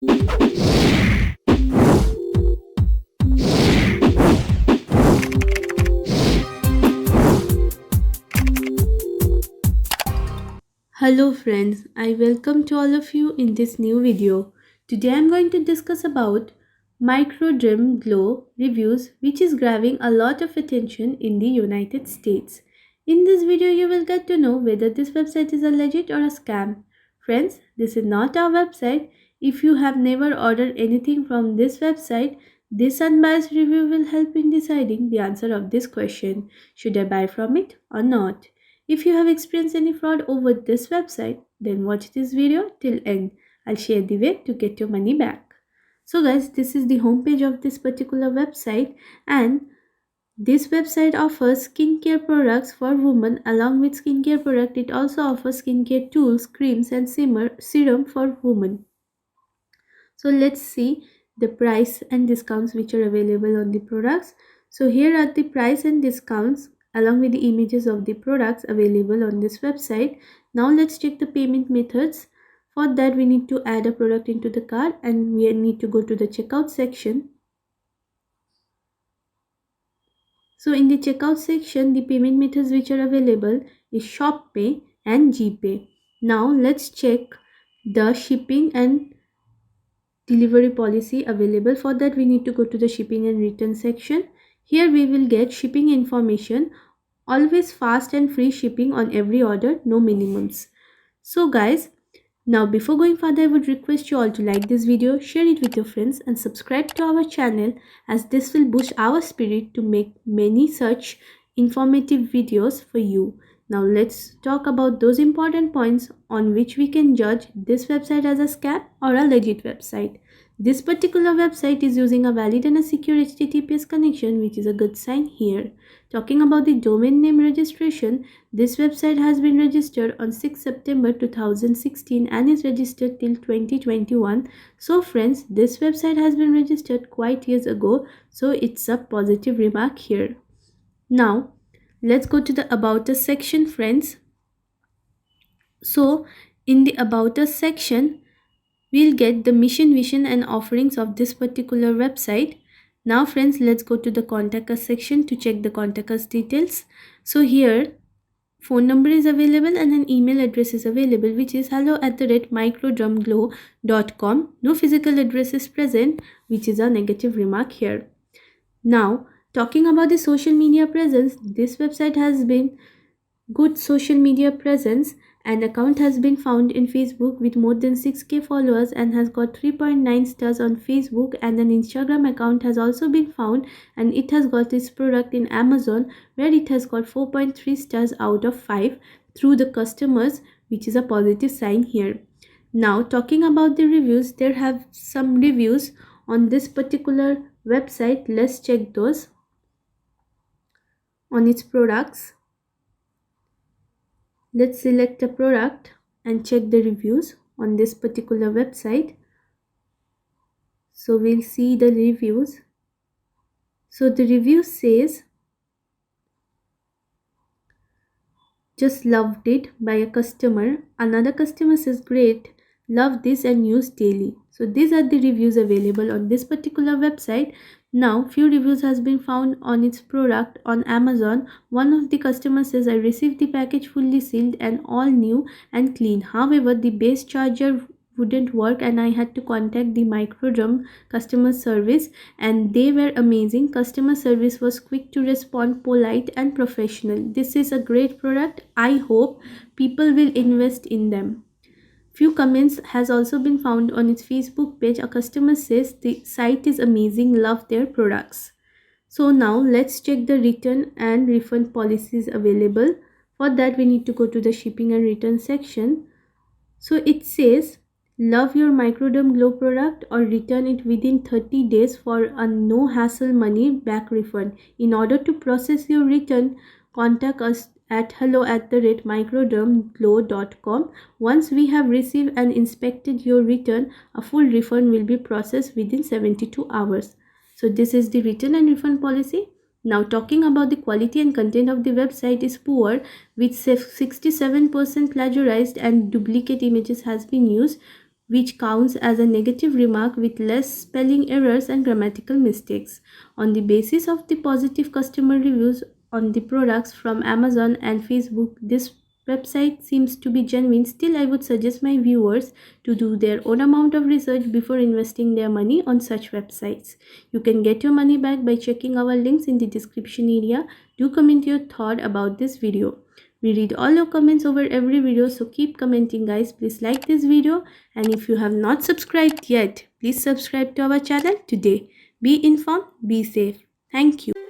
Hello friends, I welcome to all of you in this new video. Today I'm going to discuss about Microdream Glow reviews, which is grabbing a lot of attention in the United States. In this video you will get to know whether this website is a legit or a scam. Friends, this is not our website. If you have never ordered anything from this website, this unbiased review will help in deciding the answer of this question. Should I buy from it or not? If you have experienced any fraud over this website, then watch this video till end. I'll share the way to get your money back. So guys, this is the homepage of this particular website, and this website offers skincare products for women. Along with skincare product, it also offers skincare tools, creams and serum for women. So let's see the price and discounts which are available on the products. So here are the price and discounts along with the images of the products available on this website. Now let's check the payment methods. For that we need to add a product into the cart and we need to go to the checkout section. So in the checkout section, the payment methods which are available is ShopPay and GPay. Now let's check the shipping and delivery policy available. For that we need to go to the shipping and return section. Here we will get shipping information, always fast and free shipping on every order, no minimums. So guys, now before going further, I would request you all to like this video, share it with your friends and subscribe to our channel, as this will boost our spirit to make many such informative videos for you. Now let's talk about those important points on which we can judge this website as a scam or a legit website. This particular website is using a valid and a secure HTTPS connection, which is a good sign here. Talking about the domain name registration, this website has been registered on 6 September 2016 and is registered till 2021. So friends, this website has been registered quite years ago, so it's a positive remark here. Now let's go to the About Us section, friends. So in the About Us section, we'll get the mission, vision and offerings of this particular website. Now friends, let's go to the Contact Us section to check the Contact Us details. So here phone number is available and an email address is available, which is hello@microdrumglow.com. No physical address is present, which is a negative remark here. Now talking about the social media presence, this website has been good social media presence. An account has been found in Facebook with more than 6k followers and has got 3.9 stars on Facebook, and an Instagram account has also been found and it has got its product in Amazon where it has got 4.3 stars out of 5 through the customers, which is a positive sign here. Now talking about the reviews, there have some reviews on this particular website. Let's check those on its products. Let's select a product and check the reviews on this particular website. So we'll see the reviews. So the review says, just loved it by a customer. Another customer says, great, love this and use daily. So these are the reviews available on this particular website. Now few reviews has been found on its product on Amazon. One of the customers says, I received the package fully sealed and all new and clean. However, the base charger wouldn't work and I had to contact the Microdrum customer service, and they were amazing. Customer service was quick to respond, polite and professional. This is a great product. I hope people will invest in them. Few comments has also been found on its Facebook page. A customer says the site is amazing, love their products. So now let's check the return and refund policies available. For that we need to go to the shipping and return section. So it says, love your Microdome Glow product or return it within 30 days for a no hassle money back refund. In order to process your return, contact us at hello@microdermglow.com. Once we have received and inspected your return, a full refund will be processed within 72 hours. So this is the return and refund policy. Now talking about the quality and content of the website is poor, with 67% plagiarized and duplicate images has been used. which counts as a negative remark with less spelling errors and grammatical mistakes. On the basis of the positive customer reviews on the products from Amazon and Facebook, this website seems to be genuine. Still, I would suggest my viewers to do their own amount of research before investing their money on such websites. You can get your money back by checking our links in the description area. Do comment your thought about this video. We read all your comments over every video, so keep commenting guys. Please like this video, and if you have not subscribed yet, please subscribe to our channel today. Be informed, be safe. Thank you.